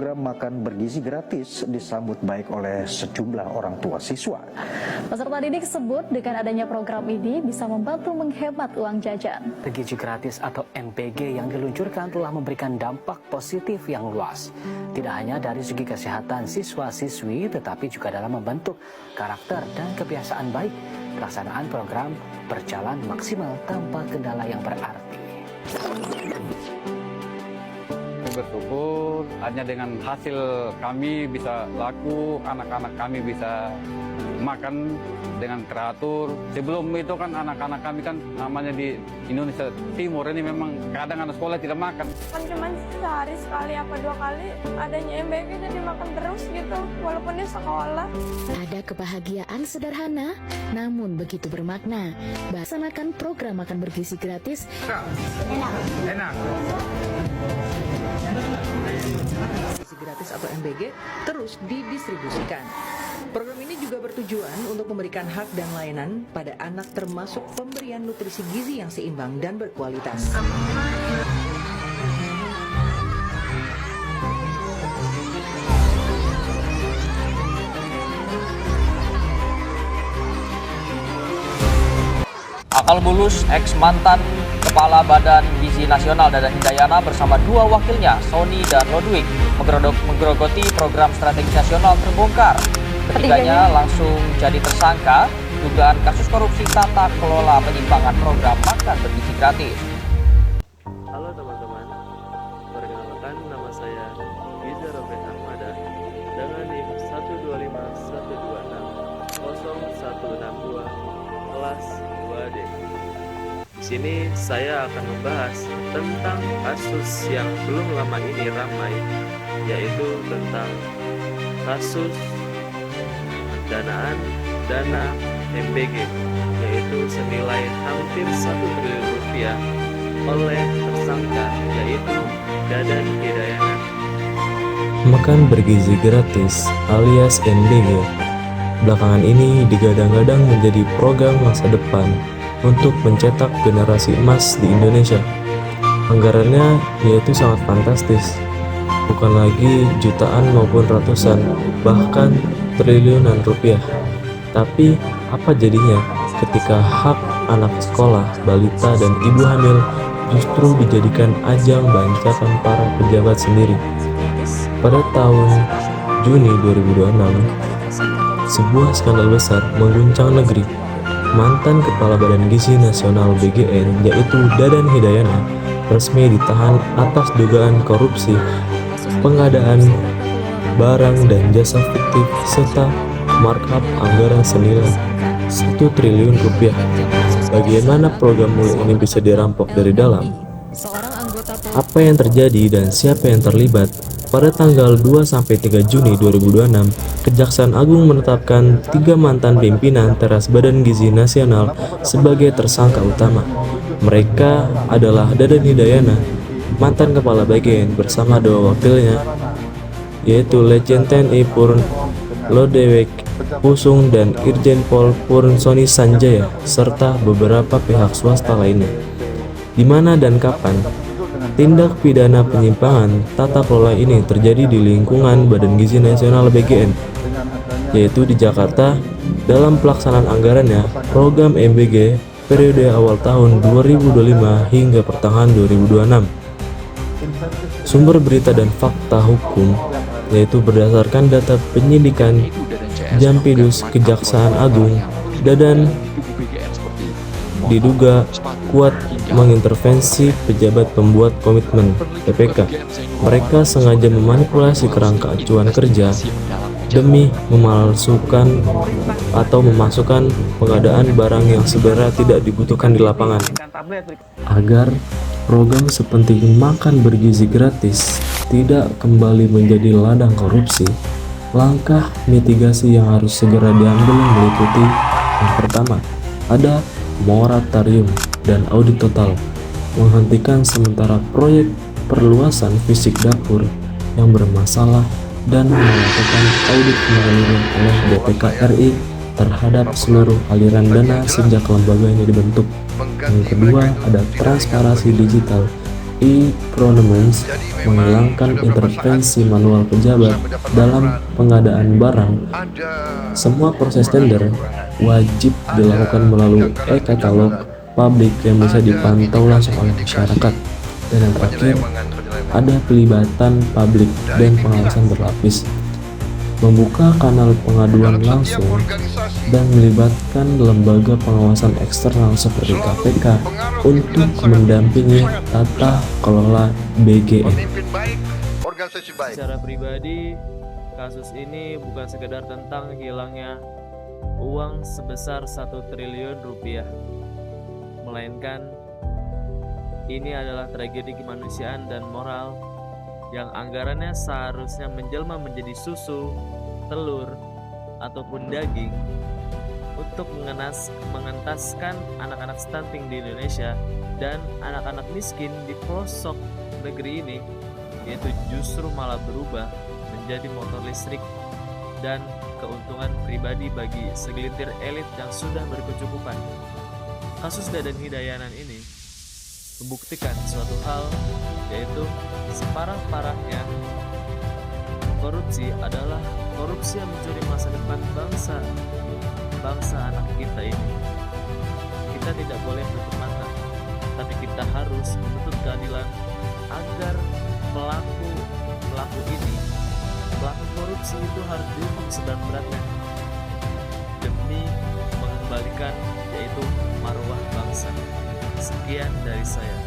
program makan bergizi gratis disambut baik oleh sejumlah orang tua siswa. Peserta didik sebut dengan adanya program ini bisa membantu menghemat uang jajan. Bergizi gratis atau MBG yang diluncurkan telah memberikan dampak positif yang luas. Tidak hanya dari segi kesehatan siswa-siswi, tetapi juga dalam membentuk karakter dan kebiasaan baik. Pelaksanaan program berjalan maksimal tanpa kendala yang berarti. Bersyukur hanya dengan hasil kami bisa laku, anak-anak kami bisa makan dengan teratur. Sebelum itu kan anak-anak kami kan namanya di Indonesia Timur ini memang kadang anak sekolah tidak makan. Kan cuma sehari sekali apa 2 kali adanya MBG jadi makan terus gitu walaupun di sekolah. Ada kebahagiaan sederhana namun begitu bermakna. Laksanakan program makan bergizi gratis. Enak. Gizi gratis atau MBG terus didistribusikan. Program ini juga bertujuan untuk memberikan hak dan layanan pada anak termasuk pemberian nutrisi gizi yang seimbang dan berkualitas. Akal Bulus, ex-mantan Kepala Badan Gizi Nasional Dadan Hidayana bersama 2 wakilnya, Sony dan Lodwig, menggerogoti program strategi nasional terbongkar. Ketiganya langsung jadi tersangka dugaan kasus korupsi tata kelola penyimpangan program makan bergizi gratis. Halo teman-teman, perkenalkan nama saya Giza Robert Ahmada dengan NIM 12512600162 kelas 2D. Di sini saya akan membahas tentang kasus yang belum lama ini ramai, yaitu tentang kasus pendanaan dana MBG, yaitu senilai hampir 1 triliun rupiah oleh tersangka yaitu Dadan Hidayana. Makan bergizi gratis alias MBG belakangan ini digadang-gadang menjadi program masa depan untuk mencetak generasi emas di Indonesia. Anggarannya yaitu sangat fantastis, bukan lagi jutaan maupun ratusan, bahkan triliunan rupiah. Tapi apa jadinya ketika hak anak sekolah, balita, dan ibu hamil justru dijadikan ajang bancakan para pejabat sendiri? Pada tahun Juni 2026, sebuah skandal besar mengguncang negeri. Mantan Kepala Badan Gizi Nasional BGN yaitu Dadan Hidayana resmi ditahan atas dugaan korupsi, pengadaan barang dan jasa fiktif, serta markup anggaran senilai 1 triliun rupiah. Bagaimana program mulia ini bisa dirampok dari dalam? Apa yang terjadi dan siapa yang terlibat? Pada tanggal 2-3 Juni 2026, Kejaksaan Agung menetapkan 3 mantan pimpinan teras Badan Gizi Nasional sebagai tersangka utama. Mereka adalah Dadan Hidayana, mantan Kepala BGN bersama 2 wakilnya, yaitu Letjen TNI Purn Lodewijk Pusung dan Irjen Pol Purn Sony Sanjaya, serta beberapa pihak swasta lainnya. Di mana dan kapan tindak pidana penyimpangan tata kelola ini terjadi di lingkungan Badan Gizi Nasional BGN, yaitu di Jakarta dalam pelaksanaan anggarannya program MBG periode awal tahun 2025 hingga pertengahan 2026. Sumber berita dan fakta hukum yaitu berdasarkan data penyidikan Jampidus Kejaksaan Agung, Dadan diduga kuat mengintervensi pejabat pembuat komitmen PPK. Mereka sengaja memanipulasi kerangka acuan kerja demi memalsukan atau memasukkan pengadaan barang yang sebenarnya tidak dibutuhkan di lapangan. Agar program sepenting makan bergizi gratis tidak kembali menjadi ladang korupsi, langkah mitigasi yang harus segera diambil meliputi: yang pertama, ada moratorium dan audit total, menghentikan sementara proyek perluasan fisik dapur yang bermasalah dan melakukan audit menyeluruh oleh BPK RI terhadap seluruh aliran dana sejak lembaga ini dibentuk. Yang kedua, ada transparansi digital e-procurement menghilangkan intervensi manual pejabat dalam pengadaan barang. Semua proses tender wajib dilakukan melalui e-katalog publik yang bisa dipantau langsung oleh masyarakat. Dan yang terakhir, ada pelibatan publik dan pengawasan berlapis. Membuka kanal pengaduan langsung dan melibatkan lembaga pengawasan eksternal seperti KPK untuk mendampingi tata kelola BGN. Secara pribadi, kasus ini bukan sekedar tentang hilangnya uang sebesar 1 triliun rupiah, melainkan ini adalah tragedi kemanusiaan dan moral yang anggarannya seharusnya menjelma menjadi susu, telur, ataupun daging untuk mengentaskan anak-anak stunting di Indonesia dan anak-anak miskin di pelosok negeri ini, yaitu justru malah berubah menjadi motor listrik dan keuntungan pribadi bagi segelintir elit yang sudah berkecukupan. Kasus Dadan Hidayanan ini membuktikan suatu hal, yaitu separah-parahnya korupsi adalah korupsi yang mencuri masa depan bangsa anak kita ini. Kita tidak boleh tutup mata, tapi kita harus menuntut keadilan agar pelaku korupsi itu harus dihukum seberat-beratnya demi mengembalikan yaitu marwah bangsa. Sekian dari saya.